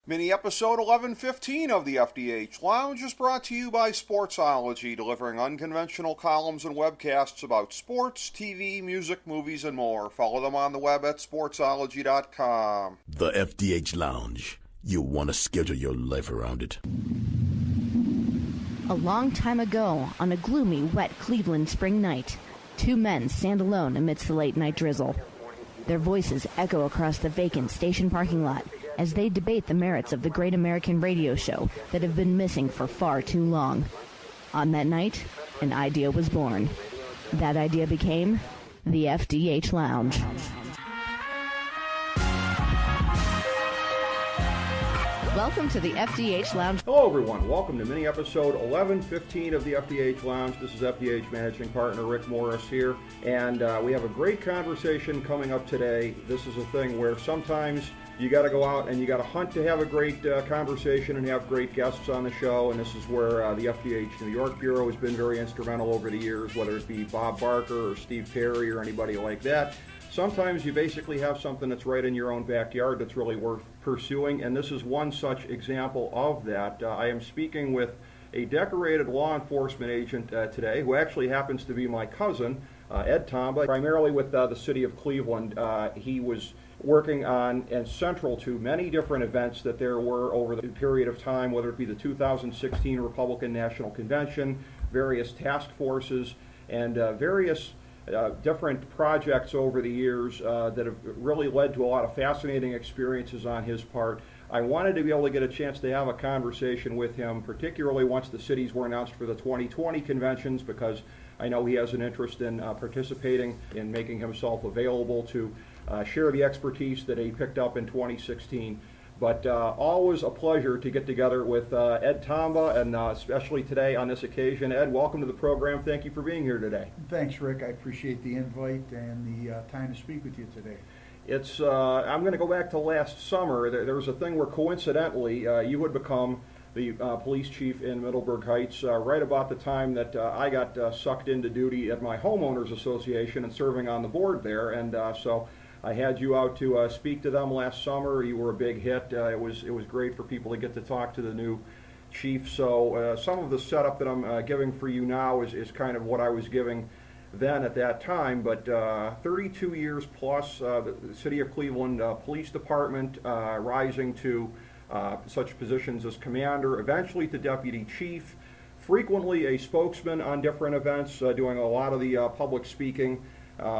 Mini episode 1115 of the FDH Lounge is brought to you by Sportsology, delivering unconventional columns and webcasts about sports, TV, music, movies, and more. Follow them on the web at sportsology.com. The FDH Lounge. You'll want to schedule your life around it. A long time ago, on a gloomy, wet Cleveland spring night, two men stand alone amidst the late-night drizzle. Their voices echo across the vacant station parking lot as they debate the merits of the great American radio show that have been missing for far too long. On that night, an idea was born. That idea became the FDH Lounge. Welcome to the FDH Lounge. Hello everyone, welcome to mini episode 1115 of the FDH Lounge. This is FDH Managing Partner Rick Morris here, and we have a great conversation coming up today. This is a thing where sometimes you got to go out and you got to hunt to have a great conversation and have great guests on the show, and this is where the FDH New York Bureau has been very instrumental over the years, whether it be Bob Barker or Steve Perry or anybody like that. Sometimes you basically have something that's right in your own backyard that's really worth pursuing, and this is one such example of that. I am speaking with a decorated law enforcement agent today who actually happens to be my cousin, Ed Tomba, primarily with the city of Cleveland. He was working on and central to many different events that there were over the period of time, whether it be the 2016 Republican National Convention, various task forces, and various different projects over the years that have really led to a lot of fascinating experiences on his part. I wanted to be able to get a chance to have a conversation with him, particularly once the cities were announced for the 2020 conventions, because I know he has an interest in participating in making himself available to share the expertise that he picked up in 2016. But always a pleasure to get together with Ed Tomba, and especially today on this occasion. Ed, welcome to the program. Thank you for being here today. Thanks, Rick. I appreciate the invite and the time to speak with you today. It's I'm going to go back to last summer. There was a thing where coincidentally you had become the police chief in Middleburg Heights right about the time that I got sucked into duty at my homeowners association and serving on the board there, and so I had you out to speak to them last summer. You were a big hit. It was great for people to get to talk to the new chief. So some of the setup that I'm giving for you now is kind of what I was giving then at that time. But 32 years plus, the City of Cleveland Police Department rising to such positions as commander, eventually to deputy chief, frequently a spokesman on different events, doing a lot of the public speaking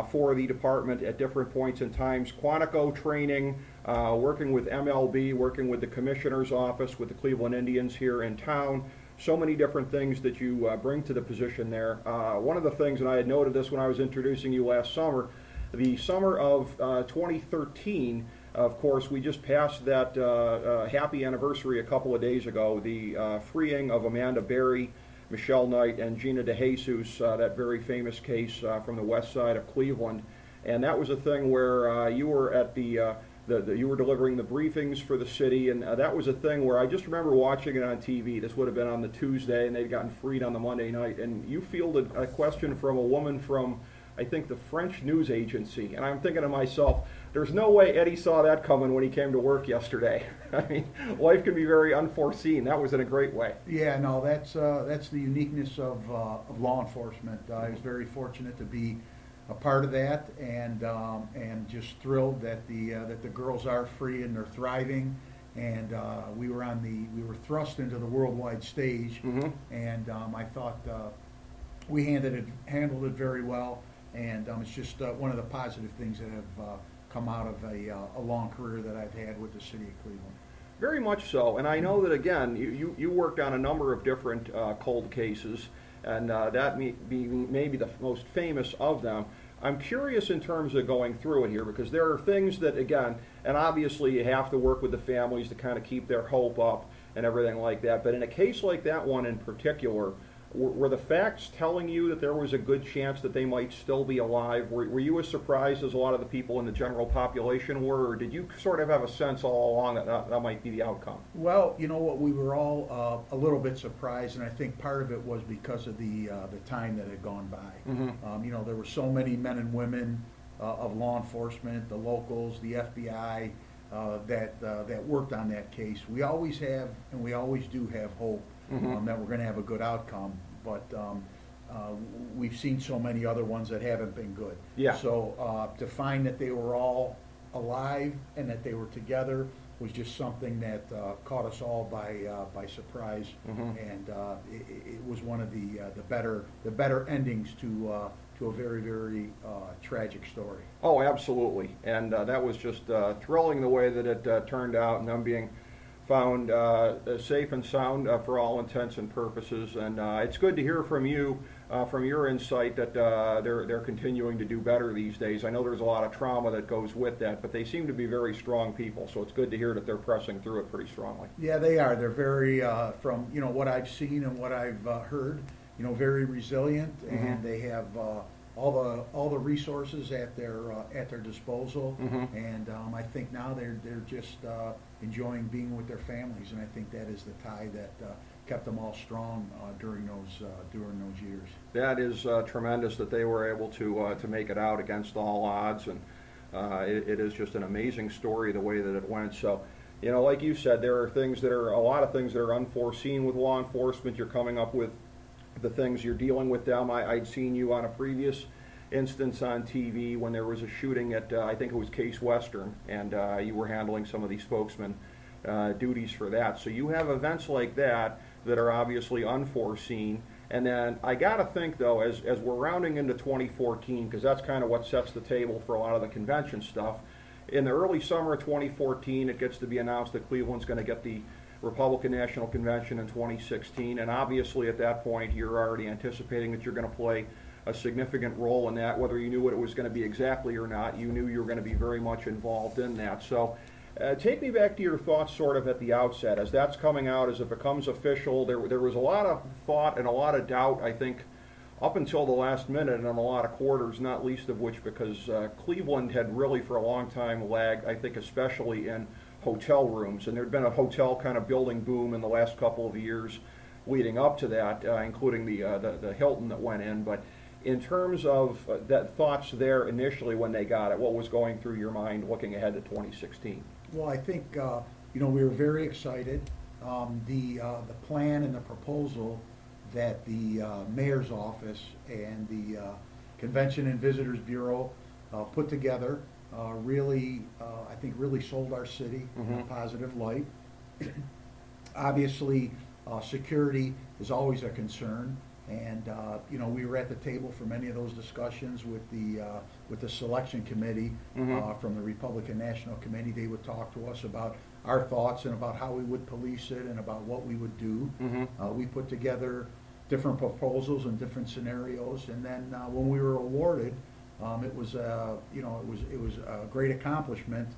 for the department at different points in times, Quantico training, working with MLB, working with the commissioner's office, with the Cleveland Indians here in town. So many different things that you bring to the position there. One of the things, and I had noted this when I was introducing you last summer, the summer of 2013, of course, we just passed that happy anniversary a couple of days ago, the freeing of Amanda Berry, Michelle Knight, and Gina DeJesus, that very famous case from the west side of Cleveland. And that was a thing where you were at you were delivering the briefings for the city, and that was a thing where I just remember watching it on TV. This would have been on the Tuesday, and they'd gotten freed on the Monday night, and you fielded a question from a woman from, I think, the French news agency, and I'm thinking to myself, there's no way Eddie saw that coming when he came to work yesterday. I mean, life can be very unforeseen. That was in a great way. Yeah, no, that's the uniqueness of law enforcement. I was very fortunate to be a part of that, and just thrilled that the girls are free and they're thriving. And we were thrust into the worldwide stage, mm-hmm. And I thought we handled it very well. And it's just one of the positive things that have come out of a long career that I've had with the city of Cleveland. Very much so. And I know that, again, you worked on a number of different cold cases, and that being maybe the most famous of them. I'm curious in terms of going through it here, because there are things that, again, and obviously you have to work with the families to kind of keep their hope up and everything like that. But in a case like that one in particular, were the facts telling you that there was a good chance that they might still be alive? Were you as surprised as a lot of the people in the general population were, or did you sort of have a sense all along that might be the outcome? Well, you know what, we were all a little bit surprised, and I think part of it was because of the time that had gone by. Mm-hmm. There were so many men and women of law enforcement, the locals, the FBI, that worked on that case. We always have, and we always do have hope that we're going to have a good outcome. But we've seen so many other ones that haven't been good. Yeah. So to find that they were all alive and that they were together was just something that caught us all by surprise, and it was one of the better endings to a very, very tragic story. Oh, absolutely. And that was just thrilling the way that it turned out, and them being found safe and sound for all intents and purposes. And it's good to hear from you, from your insight, that they're continuing to do better these days. I know there's a lot of trauma that goes with that, but they seem to be very strong people, so it's good to hear that they're pressing through it pretty strongly. Yeah, they are. They're very, from what I've seen and what I've heard, very resilient, and they have all the resources at their disposal. And I think now they're just enjoying being with their families, and I think that is the tie that kept them all strong during those years. That is tremendous that they were able to make it out against all odds, and it is just an amazing story the way that it went. So, like you said, there are a lot of things that are unforeseen with law enforcement. You're coming up with the things, you're dealing with them. I'd seen you on a previous instance on TV when there was a shooting at, I think it was Case Western, and you were handling some of these spokesman duties for that. So you have events like that are obviously unforeseen. And then I got to think, though, as we're rounding into 2014, because that's kind of what sets the table for a lot of the convention stuff, in the early summer of 2014, it gets to be announced that Cleveland's going to get the Republican National Convention in 2016, and obviously at that point you're already anticipating that you're going to play a significant role in that. Whether you knew what it was going to be exactly or not, you knew you were going to be very much involved in that. So take me back to your thoughts sort of at the outset, as that's coming out, as it becomes official. There was a lot of thought and a lot of doubt, I think, up until the last minute, and a lot of quarters, not least of which because Cleveland had really for a long time lagged, I think especially in hotel rooms, and there'd been a hotel kind of building boom in the last couple of years leading up to that, including the Hilton that went in. But in terms of that thoughts there initially when they got it, what was going through your mind looking ahead to 2016? Well, I think we were very excited. The plan and the proposal that the mayor's office and the Convention and Visitors Bureau put together really, I think, really sold our city in a positive light. Obviously, security is always a concern, and we were at the table for many of those discussions with the selection committee from the Republican National Committee. They would talk to us about our thoughts and about how we would police it and about what we would do. We put together different proposals and different scenarios, and then when we were awarded, it was a great accomplishment.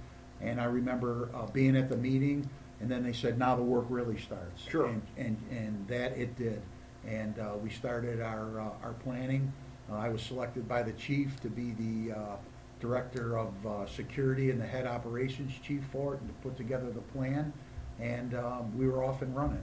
And I remember being at the meeting, and then they said, now the work really starts. Sure. And that it did. And we started our planning. I was selected by the chief to be the director of security and the head operations chief for it, and to put together the plan. And we were off and running.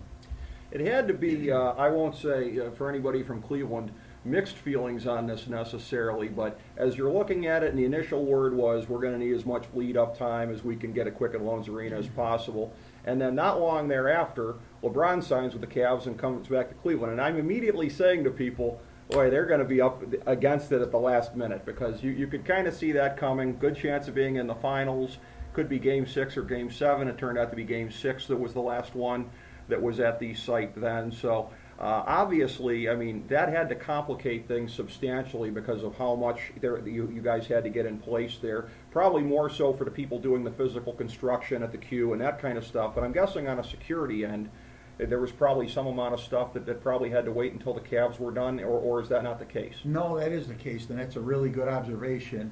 It had to be, I won't say for anybody from Cleveland, mixed feelings on this necessarily, but as you're looking at it, and the initial word was we're going to need as much lead-up time as we can get at Quicken Loans Arena as possible. And then not long thereafter, LeBron signs with the Cavs and comes back to Cleveland. And I'm immediately saying to people, boy, they're going to be up against it at the last minute, because you could kind of see that coming. Good chance of being in the finals. Could be Game 6 or Game 7. It turned out to be Game 6 that was the last one that was at the site then. So obviously, I mean, that had to complicate things substantially because of how much you guys had to get in place there. Probably more so for the people doing the physical construction at the queue and that kind of stuff. But I'm guessing on a security end, there was probably some amount of stuff that probably had to wait until the Cavs were done, or is that not the case? No, that is the case, and that's a really good observation.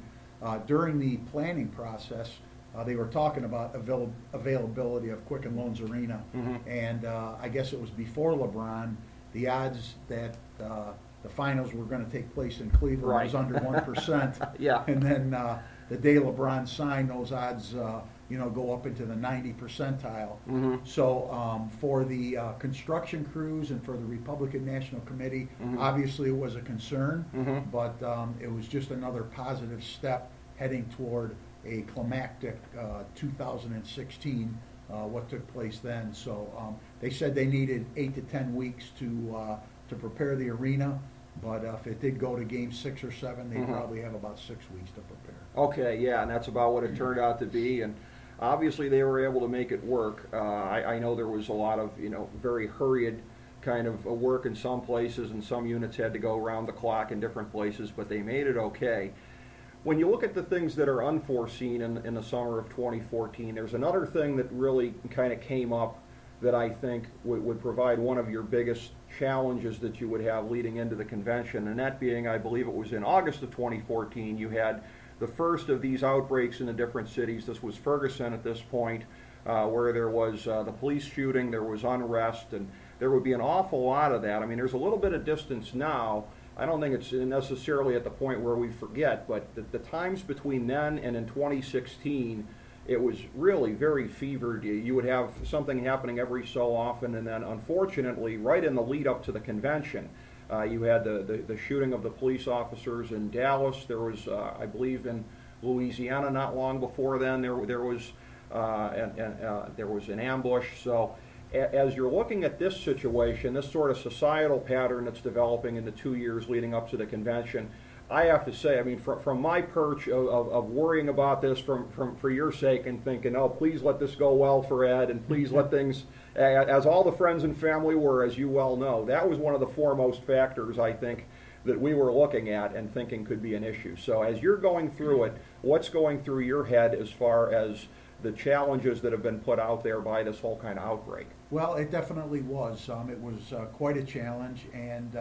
During the planning process, they were talking about availability of Quicken Loans Arena, and I guess it was before LeBron. The odds that the finals were going to take place in Cleveland was under 1%. Yeah. And then the day LeBron signed, those odds go up into the 90 percentile. So for the construction crews and for the Republican National Committee, obviously it was a concern, but it was just another positive step heading toward a climactic 2016, what took place then. So they said they needed 8 to 10 weeks to prepare the arena, but if it did go to game 6 or 7, they'd probably have about 6 weeks to prepare. Okay, yeah, and that's about what it turned out to be, and obviously they were able to make it work. I know there was a lot of, very hurried kind of work in some places, and some units had to go around the clock in different places, but they made it okay. When you look at the things that are unforeseen in the summer of 2014, there's another thing that really kind of came up that I think would provide one of your biggest challenges that you would have leading into the convention, and that being, I believe it was in August of 2014, you had the first of these outbreaks in the different cities. This was Ferguson at this point, where there was the police shooting, there was unrest, and there would be an awful lot of that. I mean, there's a little bit of distance now. I don't think it's necessarily at the point where we forget, but the times between then and in 2016, it was really very fevered. You would have something happening every so often, and then unfortunately, right in the lead up to the convention, you had the shooting of the police officers in Dallas. There was, I believe, in Louisiana not long before then, there was an ambush. So as you're looking at this situation, this sort of societal pattern that's developing in the 2 years leading up to the convention, I have to say, I mean, from my perch of worrying about this for your sake and thinking, oh, please let this go well for Ed, and please let things, as all the friends and family were, as you well know, that was one of the foremost factors, I think, that we were looking at and thinking could be an issue. So as you're going through it, what's going through your head as far as the challenges that have been put out there by this whole kind of outbreak? Well, it definitely was. It was quite a challenge, and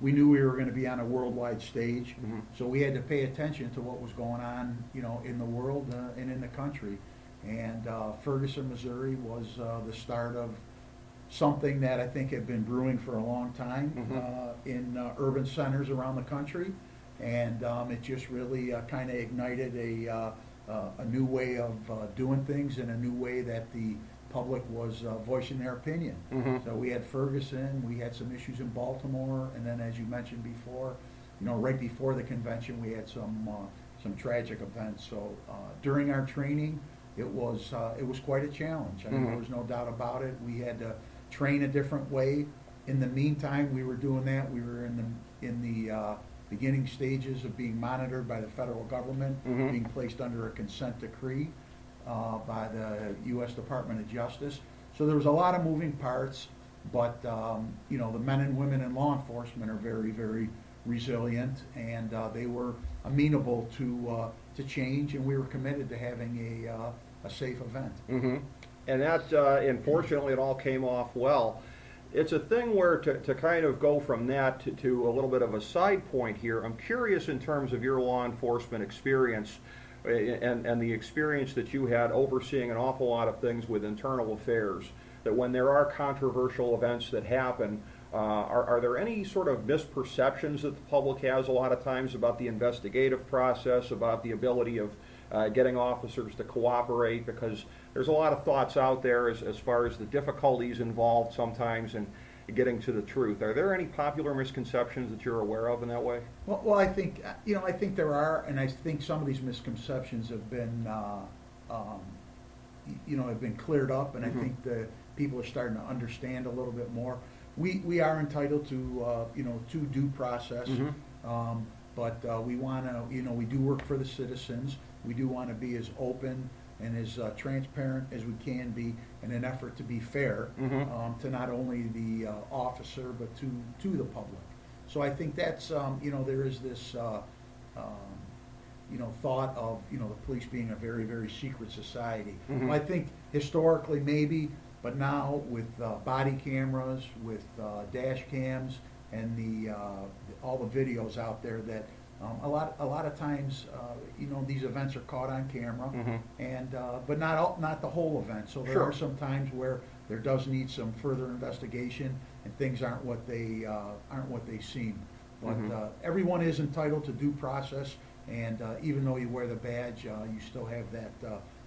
we knew we were going to be on a worldwide stage, so we had to pay attention to what was going on, in the world and in the country. And Ferguson, Missouri was the start of something that I think had been brewing for a long time in urban centers around the country, and it just really kind of ignited a new way of doing things, and a new way that the public was voicing their opinion. So we had Ferguson, we had some issues in Baltimore, and then, as you mentioned before, right before the convention, we had some tragic events. So during our training, it was quite a challenge. I mean, there was no doubt about it. We had to train a different way. In the meantime, we were doing that. We were in the beginning stages of being monitored by the federal government, being placed under a consent decree by the U.S. Department of Justice. So there was a lot of moving parts, but the men and women in law enforcement are very, very resilient, and they were amenable to change, and we were committed to having a safe event. And that, unfortunately, it all came off well. It's a thing where to kind of go from that to a little bit of a side point here, I'm curious in terms of your law enforcement experience and the experience that you had overseeing an awful lot of things with internal affairs, that when there are controversial events that happen, are there any sort of misperceptions that the public has a lot of times about the investigative process, about the ability of getting officers to cooperate? Because there's a lot of thoughts out there as far as the difficulties involved sometimes in getting to the truth. Are there any popular misconceptions that you're aware of in that way? Well, I think I think there are, and I think some of these misconceptions have been have been cleared up, and I think the people are starting to understand a little bit more. We are entitled to to due process, but we want to we do work for the citizens. We do want to be as open and as transparent as we can be in an effort to be fair to not only the officer but to the public. So I think that's there is this thought of the police being a very, very secret society. Well, I think historically maybe, but now with body cameras, with dash cams, and all the videos out there, that a lot of times these events are caught on camera, and but not the whole event. So there are some times where there does need some further investigation, and things aren't what they seem. But everyone is entitled to due process, and even though you wear the badge, you still have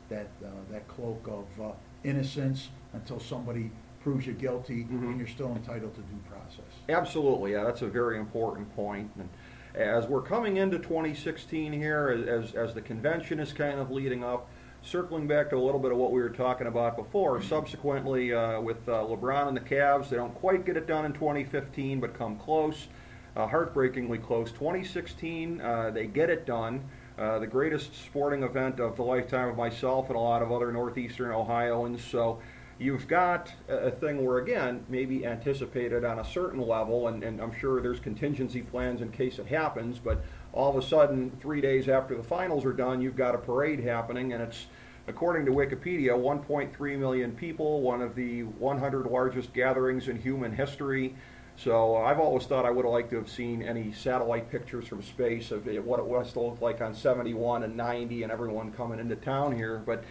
that cloak of innocence until somebody proves you guilty, and you're still entitled to due process. Absolutely, yeah, that's a very important point. And as we're coming into 2016 here, as the convention is kind of leading up, circling back to a little bit of what we were talking about before, subsequently with LeBron and the Cavs, they don't quite get it done in 2015, but come close, heartbreakingly close. 2016, they get it done. The greatest sporting event of the lifetime of myself and a lot of other Northeastern Ohioans. So you've got a thing where, again, maybe anticipated on a certain level, and I'm sure there's contingency plans in case it happens, but all of a sudden, 3 days after the finals are done, you've got a parade happening, and it's, according to Wikipedia, 1.3 million people, one of the 100 largest gatherings in human history. So I've always thought I would have liked to have seen any satellite pictures from space of what it was to look like on 71 and 90 and everyone coming into town here. But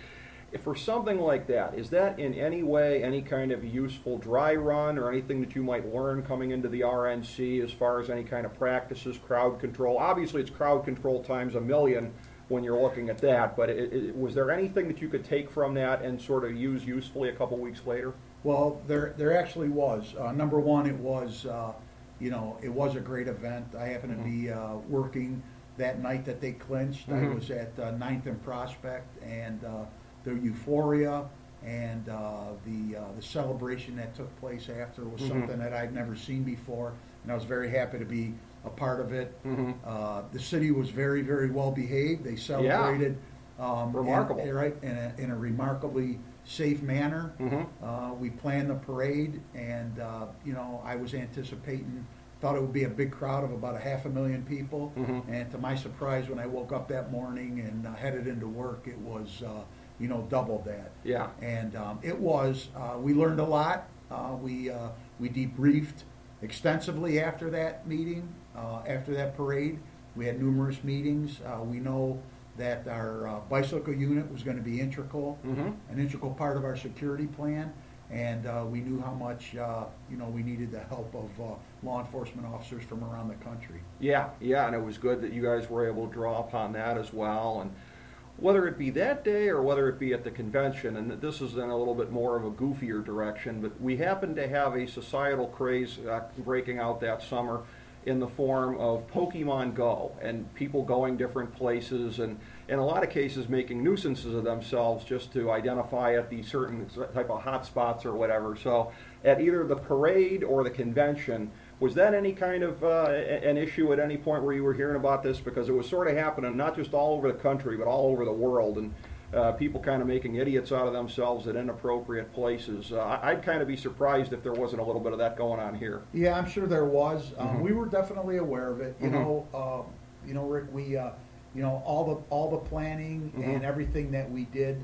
if for something like that, is that in any way any kind of useful dry run or anything that you might learn coming into the RNC as far as any kind of practices, crowd control? Obviously it's crowd control times a million when you're looking at that, but was there anything that you could take from that and sort of use usefully a couple weeks later? Well, there actually was. Number one, it was, it was a great event. I happened to be working that night that they clinched. I was at 9th and Prospect, and the euphoria and the celebration that took place after was something that I'd never seen before, and I was very happy to be a part of it. The city was very, very well behaved. They celebrated remarkable, in a remarkably safe manner. We planned the parade, and I was anticipating, thought it would be a big crowd of about 500,000 people, and to my surprise, when I woke up that morning and headed into work, it was double that. Yeah. And it was. We learned a lot. We debriefed extensively after that meeting, after that parade. We had numerous meetings. We know that our bicycle unit was going to be an integral part of our security plan, and we knew how much we needed the help of law enforcement officers from around the country. Yeah, and it was good that you guys were able to draw upon that as well. And whether it be that day or whether it be at the convention, and this is in a little bit more of a goofier direction, but we happened to have a societal craze breaking out that summer in the form of Pokemon Go, and people going different places, and in a lot of cases making nuisances of themselves just to identify at the certain type of hot spots or whatever. So at either the parade or the convention, was that any kind of an issue at any point where you were hearing about this? Because it was sort of happening not just all over the country, but all over the world, and people kind of making idiots out of themselves at inappropriate places. I'd kind of be surprised if there wasn't a little bit of that going on here. Yeah, I'm sure there was. We were definitely aware of it. Rick, we, all the planning and everything that we did,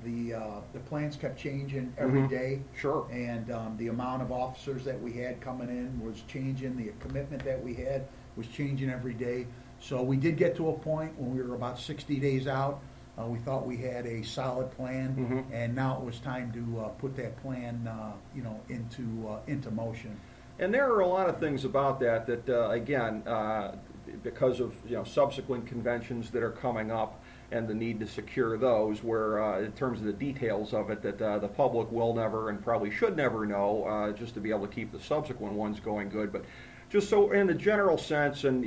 the plans kept changing every day. Sure. And the amount of officers that we had coming in was changing. The commitment that we had was changing every day. So we did get to a point when we were about 60 days out. We thought we had a solid plan, and now it was time to put that plan, into motion. And there are a lot of things about that again, because of subsequent conventions that are coming up and the need to secure those, where in terms of the details of it, that the public will never and probably should never know, just to be able to keep the subsequent ones going good. But just so in the general sense, and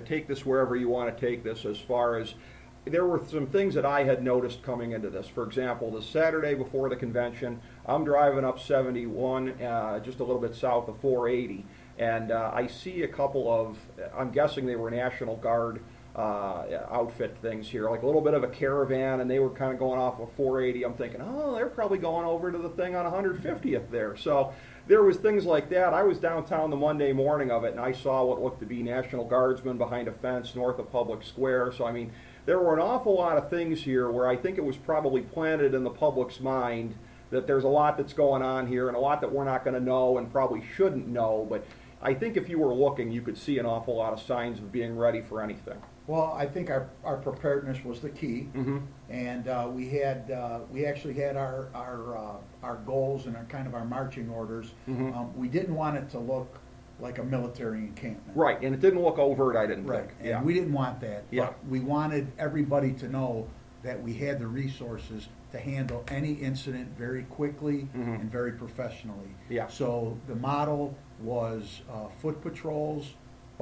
take this wherever you want to take this, as far as there were some things that I had noticed coming into this. For example, the Saturday before the convention, I'm driving up 71, just a little bit south of 480, and I see a couple of, I'm guessing they were National Guard outfit things here, like a little bit of a caravan, and they were kind of going off of 480. I'm thinking, oh, they're probably going over to the thing on 150th there. So there was things like that. I was downtown the Monday morning of it, and I saw what looked to be National Guardsmen behind a fence north of Public Square. So, I mean, there were an awful lot of things here where I think it was probably planted in the public's mind that there's a lot that's going on here and a lot that we're not going to know and probably shouldn't know. But I think if you were looking, you could see an awful lot of signs of being ready for anything. Well, I think our preparedness was the key, and we actually had our goals and our marching orders. We didn't want it to look like a military encampment. Right, and it didn't look overt, I didn't think. Yeah. And we didn't want that. Yeah. But we wanted everybody to know that we had the resources to handle any incident very quickly and very professionally. Yeah. So the model was foot patrols,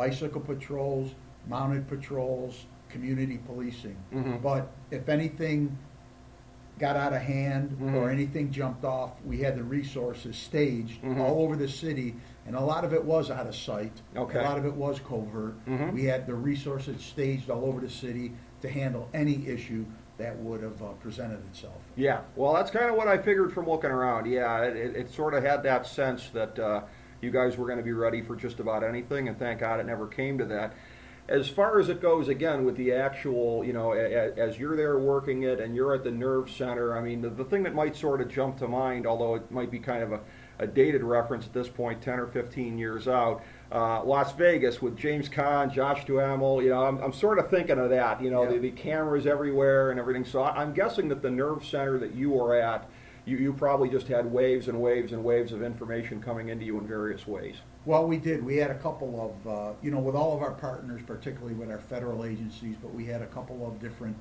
bicycle patrols, mounted patrols, community policing. Mm-hmm. But if anything got out of hand or anything jumped off, we had the resources staged all over the city, and a lot of it was out of sight. Okay. A lot of it was covert. We had the resources staged all over the city to handle any issue that would have presented itself. Yeah, well, that's kind of what I figured from looking around. Yeah, it sort of had that sense that you guys were going to be ready for just about anything, and thank God it never came to that. As far as it goes, again, with the actual, as you're there working it and you're at the nerve center, I mean, the thing that might sort of jump to mind, although it might be kind of a dated reference at this point, 10 or 15 years out, Las Vegas with James Caan, Josh Duhamel, I'm sort of thinking of that, the cameras everywhere and everything. So I'm guessing that the nerve center that you were at, you probably just had waves and waves and waves of information coming into you in various ways. Well, we did. We had a couple of, with all of our partners, particularly with our federal agencies, but we had a couple of different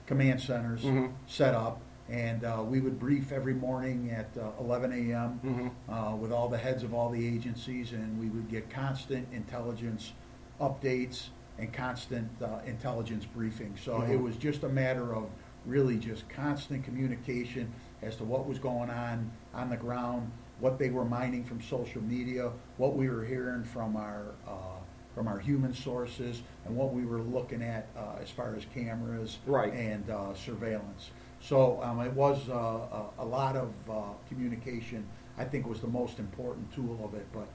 command centers set up, and we would brief every morning at 11 a.m. With all the heads of all the agencies, and we would get constant intelligence updates and constant intelligence briefings. So it was just a matter of really just constant communication as to what was going on the ground, what they were mining from social media, what we were hearing from our human sources, and what we were looking at as far as cameras and surveillance. So it was a lot of communication. I think was the most important tool of it. But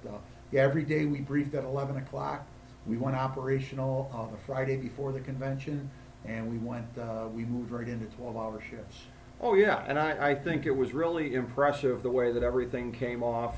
every day we briefed at 11 o'clock. We went operational the Friday before the convention, and we moved right into 12-hour shifts. Oh yeah, and I think it was really impressive the way that everything came off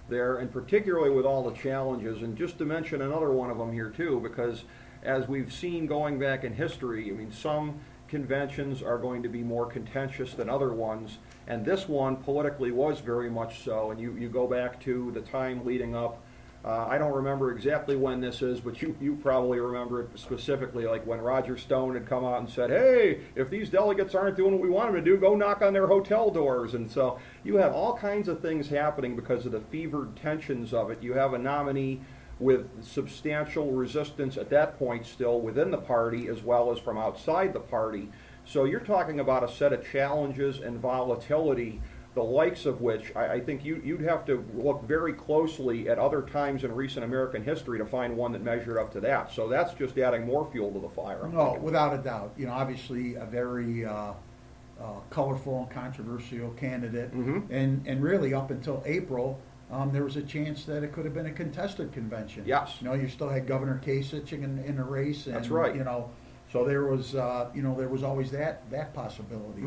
there, and particularly with all the challenges. And just to mention another one of them here too, because as we've seen going back in history, I mean, some conventions are going to be more contentious than other ones, and this one politically was very much so. And you go back to the time leading up. I don't remember exactly when this is, but you probably remember it specifically, like when Roger Stone had come out and said, hey, if these delegates aren't doing what we want them to do, go knock on their hotel doors. And so you have all kinds of things happening because of the fevered tensions of it. You have a nominee with substantial resistance at that point still within the party as well as from outside the party. So you're talking about a set of challenges and volatility, the likes of which I think you'd have to look very closely at other times in recent American history to find one that measured up to that. So that's just adding more fuel to the fire. No, without a doubt. Obviously a very colorful and controversial candidate. And really up until April, there was a chance that it could have been a contested convention. Yes. You still had Governor Kasich in the race. And, that's right. So there was, there was always that possibility.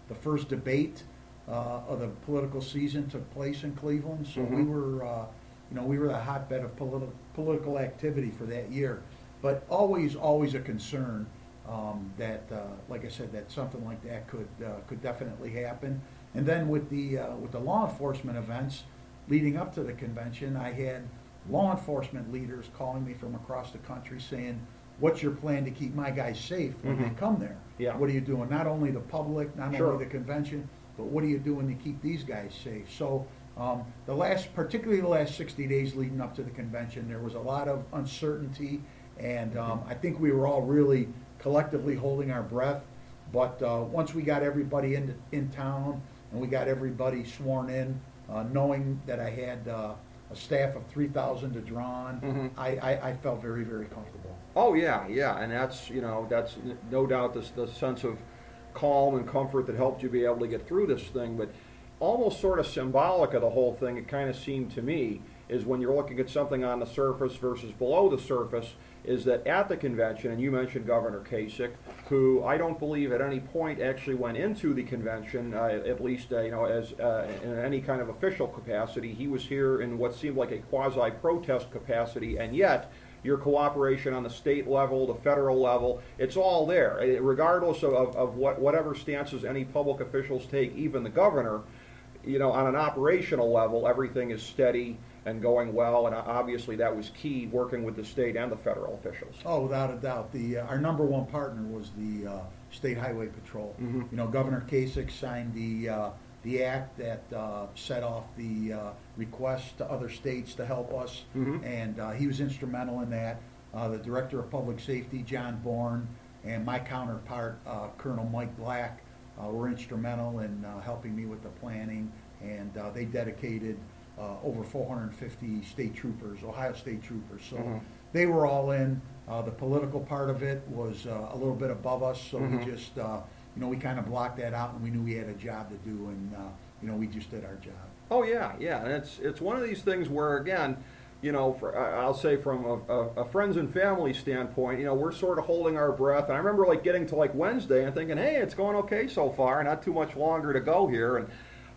The first debate of the political season took place in Cleveland, so we were the hotbed of political activity for that year. But always a concern that, like I said, that something like that could definitely happen. And then with the law enforcement events leading up to the convention, I had law enforcement leaders calling me from across the country saying, "What's your plan to keep my guys safe when they come there? Yeah. What are you doing? Not only the public, not Sure. only the convention, but what are you doing to keep these guys safe?" So particularly the last 60 days leading up to the convention, there was a lot of uncertainty, and I think we were all really collectively holding our breath. But once we got everybody in town and we got everybody sworn in, knowing that I had a staff of 3,000 to draw on, I felt very, very comfortable. Oh yeah, and that's no doubt the sense of calm and comfort that helped you be able to get through this thing. But almost sort of symbolic of the whole thing, it kind of seemed to me, is when you're looking at something on the surface versus below the surface, is that at the convention, and you mentioned Governor Kasich, who I don't believe at any point actually went into the convention, at least as in any kind of official capacity. He was here in what seemed like a quasi-protest capacity, and yet your cooperation on the state level, the federal level, it's all there. Regardless of whatever stances any public officials take, even the governor, on an operational level, everything is steady and going well, and obviously that was key, working with the state and the federal officials. Oh, without a doubt. Our number one partner was the State Highway Patrol. Governor Kasich signed the the act that set off the request to other states to help us, and he was instrumental in that. The Director of Public Safety, John Bourne, and my counterpart, Colonel Mike Black, were instrumental in helping me with the planning, and they dedicated over 450 state troopers, Ohio State troopers. So they were all in. The political part of it was a little bit above us, so we just, we kind of blocked that out, and we knew we had a job to do, and we just did our job. Oh yeah, yeah, and it's one of these things where, again, I'll say from a friends and family standpoint, we're sort of holding our breath. And I remember getting to Wednesday and thinking, hey, it's going okay so far, not too much longer to go here. And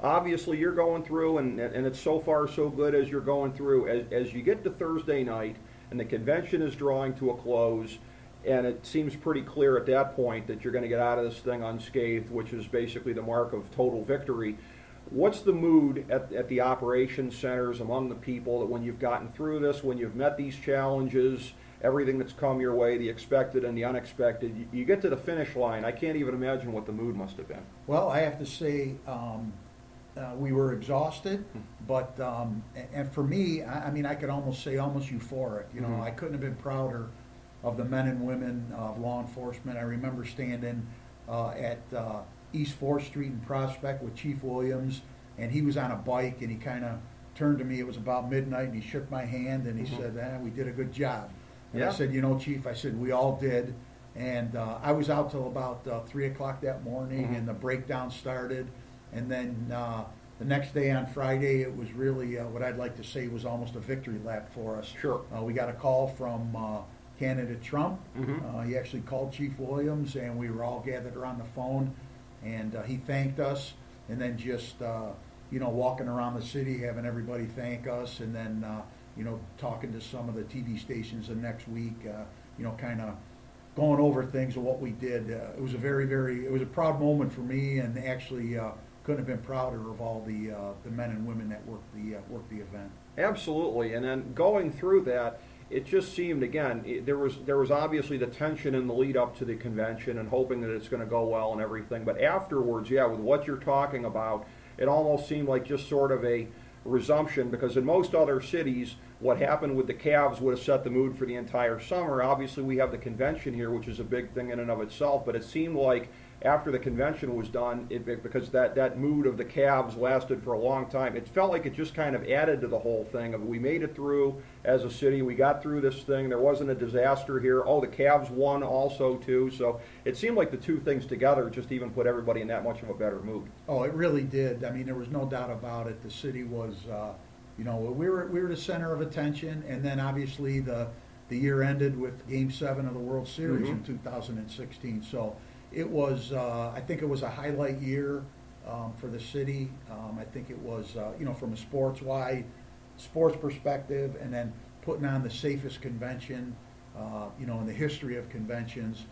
obviously you're going through, and it's so far so good as you're going through. As you get to Thursday night and the convention is drawing to a close, and it seems pretty clear at that point that you're going to get out of this thing unscathed, which is basically the mark of total victory. What's the mood at the operations centers among the people that when you've gotten through this, when you've met these challenges, everything that's come your way, the expected and the unexpected, you get to the finish line? I can't even imagine what the mood must have been. Well, I have to say we were exhausted, but and for me, I could almost say almost euphoric. I couldn't have been prouder of the men and women of law enforcement. I remember standing at East 4th Street in Prospect with Chief Williams, and he was on a bike, and he kind of turned to me. It was about midnight, and he shook my hand, and he said, we did a good job. And I said, Chief, I said, we all did. And I was out till about 3 o'clock that morning, and the breakdown started. And then the next day on Friday, it was really what I'd like to say was almost a victory lap for us. Sure. We got a call from candidate Trump. He actually called Chief Williams, and we were all gathered around the phone. And he thanked us, and then just, walking around the city, having everybody thank us, and then, talking to some of the TV stations the next week, kind of going over things of what we did. It was a it was a proud moment for me, and actually couldn't have been prouder of all the men and women that worked the event. Absolutely, and then going through that, it just seemed, again, there was obviously the tension in the lead up to the convention and hoping that it's going to go well and everything. But afterwards, with what you're talking about, it almost seemed like just sort of a resumption, because in most other cities, what happened with the Cavs would have set the mood for the entire summer. Obviously, we have the convention here, which is a big thing in and of itself, but it seemed like after the convention was done, because that mood of the Cavs lasted for a long time, it felt like it just kind of added to the whole thing of we made it through as a city, we got through this thing, there wasn't a disaster here. Oh, the Cavs won also too, so it seemed like the two things together just even put everybody in that much of a better mood. Oh, it really did. There was no doubt about it. The city was, we were the center of attention, and then obviously the year ended with Game 7 of the World Series in 2016. So it was, I think it was a highlight year for the city. I think it was, from a sports perspective, and then putting on the safest convention, in the history of conventions,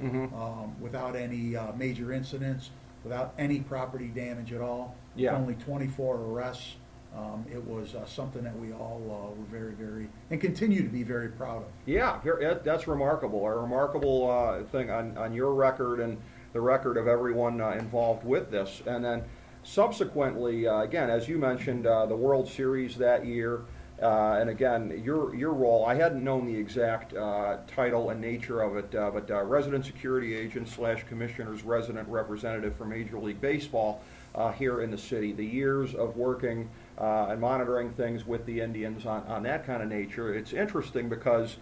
without any major incidents, without any property damage at all. Yeah. Only 24 arrests. It was something that we all were very, very, and continue to be very proud of. Yeah, that's remarkable. A remarkable thing on your record and the record of everyone involved with this. And then subsequently, again, as you mentioned, the World Series that year, and again, your role, I hadn't known the exact title and nature of it, but resident security agent / commissioner's resident representative for Major League Baseball here in the city. The years of working and monitoring things with the Indians on that kind of nature. It's interesting because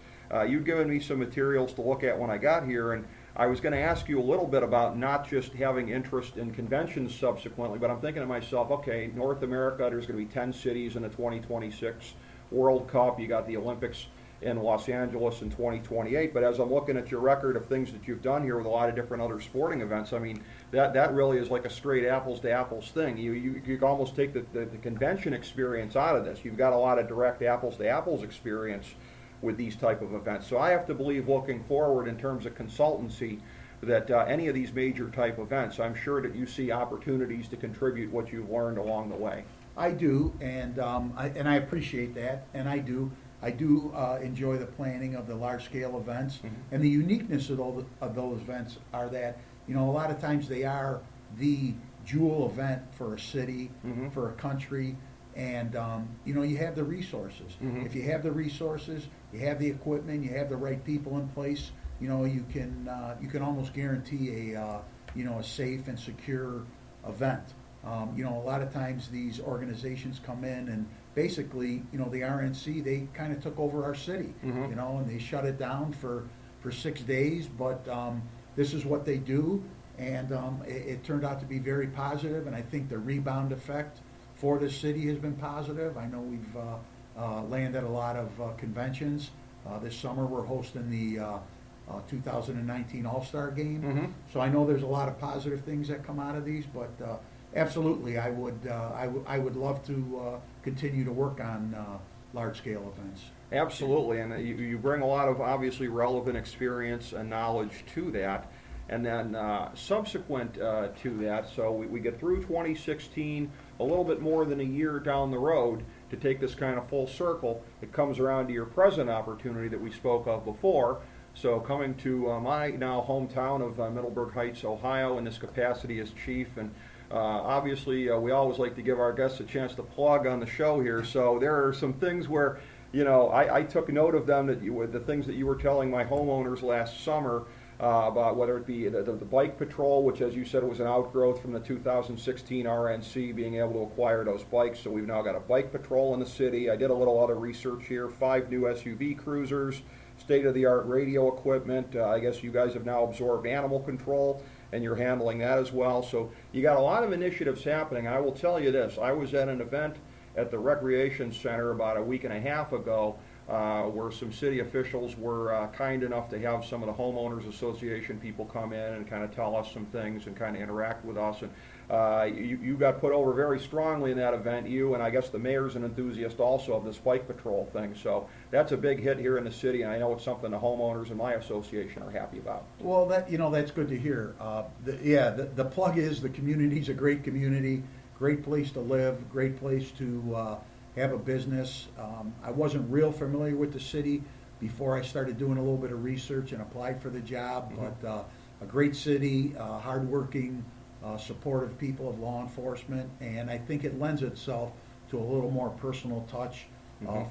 you'd given me some materials to look at when I got here, and I was going to ask you a little bit about not just having interest in conventions subsequently, but I'm thinking to myself, okay, North America, there's going to be 10 cities in the 2026 World Cup. You got the Olympics in Los Angeles in 2028. But as I'm looking at your record of things that you've done here with a lot of different other sporting events, I mean, that really is like a straight apples to apples thing. You can almost take the convention experience out of this. You've got a lot of direct apples to apples experience with these type of events. So I have to believe, looking forward in terms of consultancy, that any of these major type events, I'm sure that you see opportunities to contribute what you've learned along the way. I do, and I appreciate that, and I do enjoy the planning of the large scale events, and the uniqueness of those events are that a lot of times they are the jewel event for a city, for a country, and you have the resources. If you have the resources, you have the equipment, you have the right people in place, you can almost guarantee a safe and secure event. A lot of times these organizations come in and basically, the RNC, they kind of took over our city, and they shut it down for 6 days, but this is what they do, and it turned out to be very positive, and I think the rebound effect for the city has been positive. I know we've landed a lot of conventions. This summer we're hosting the 2019 All-Star Game, so I know there's a lot of positive things that come out of these, but absolutely, I would love to continue to work on large-scale events. Absolutely, and you bring a lot of obviously relevant experience and knowledge to that. And then subsequent to that, so we get through 2016, a little bit more than a year down the road to take this kind of full circle. It comes around to your present opportunity that we spoke of before. So coming to my now hometown of Middleburg Heights, Ohio, in this capacity as chief, and obviously we always like to give our guests a chance to plug on the show here. So there are some things where, I took note of them, the things that you were telling my homeowners last summer about whether it be the bike patrol, which, as you said, was an outgrowth from the 2016 RNC being able to acquire those bikes. So we've now got a bike patrol in the city. I did a little other research here. 5 new SUV cruisers, state-of-the-art radio equipment. I guess you guys have now absorbed animal control, and you're handling that as well. So you got a lot of initiatives happening. I will tell you this. I was at an event at the Recreation Center about a week and a half ago where some city officials were kind enough to have some of the homeowners association people come in and kind of tell us some things and kind of interact with us. And you got put over very strongly in that event, you, and I guess the mayor's an enthusiast also of this bike patrol thing. So that's a big hit here in the city, and I know it's something the homeowners in my association are happy about. Well, that's good to hear. The plug is the community's a great community, great place to live, great place to have a business. I wasn't real familiar with the city before I started doing a little bit of research and applied for the job, but a great city, hardworking, supportive people of law enforcement, and I think it lends itself to a little more personal touch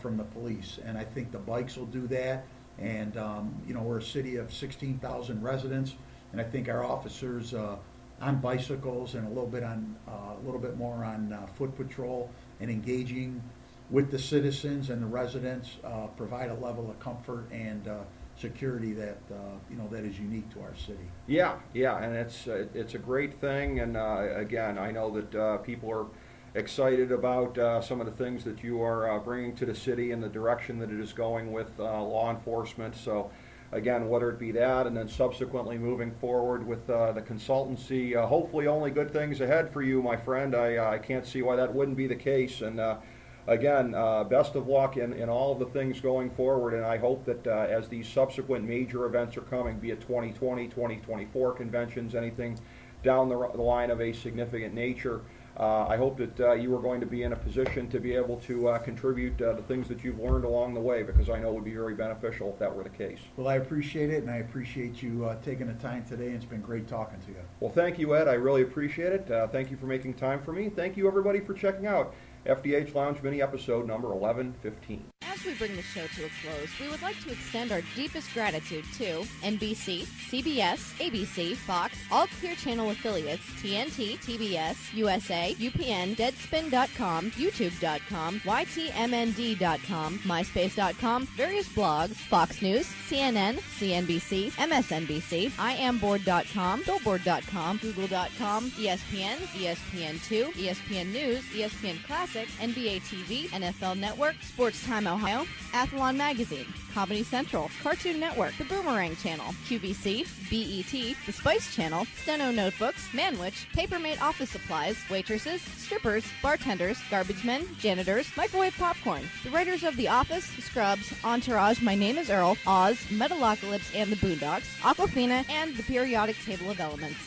from the police, and I think the bikes will do that, and we're a city of 16,000 residents, and I think our officers on bicycles and a little bit more on foot patrol and engaging with the citizens and the residents provide a level of comfort and security that that is unique to our city. Yeah, and it's a great thing, and again, I know that people are excited about some of the things that you are bringing to the city and the direction that it is going with law enforcement. So again, whether it be that, and then subsequently moving forward with the consultancy, hopefully only good things ahead for you, my friend. I can't see why that wouldn't be the case. And again, best of luck in all of the things going forward. And I hope that as these subsequent major events are coming, be it 2020, 2024 conventions, anything down the line of a significant nature, I hope that you are going to be in a position to be able to contribute the things that you've learned along the way, because I know it would be very beneficial if that were the case. Well, I appreciate it, and I appreciate you taking the time today, and it's been great talking to you. Well, thank you, Ed. I really appreciate it. Thank you for making time for me. Thank you, everybody, for checking out FDH Lounge Mini Episode number 1115. As we bring the show to a close, we would like to extend our deepest gratitude to NBC, CBS, ABC, Fox, all Clear Channel affiliates, TNT, TBS, USA, UPN, Deadspin.com, YouTube.com, YTMND.com, MySpace.com, various blogs, Fox News, CNN, CNBC, MSNBC, IamBoard.com, Billboard.com, Google.com, ESPN, ESPN2, ESPN News, ESPN Classic, NBA TV, NFL Network, Sports Time Ohio, Athlon Magazine, Comedy Central, Cartoon Network, The Boomerang Channel, QVC, BET, The Spice Channel, Steno Notebooks, Manwich, Papermate Office Supplies, waitresses, strippers, bartenders, garbage men, janitors, microwave popcorn, the writers of The Office, Scrubs, Entourage, My Name is Earl, Oz, Metalocalypse and the Boondocks, Aquafina, and The Periodic Table of Elements.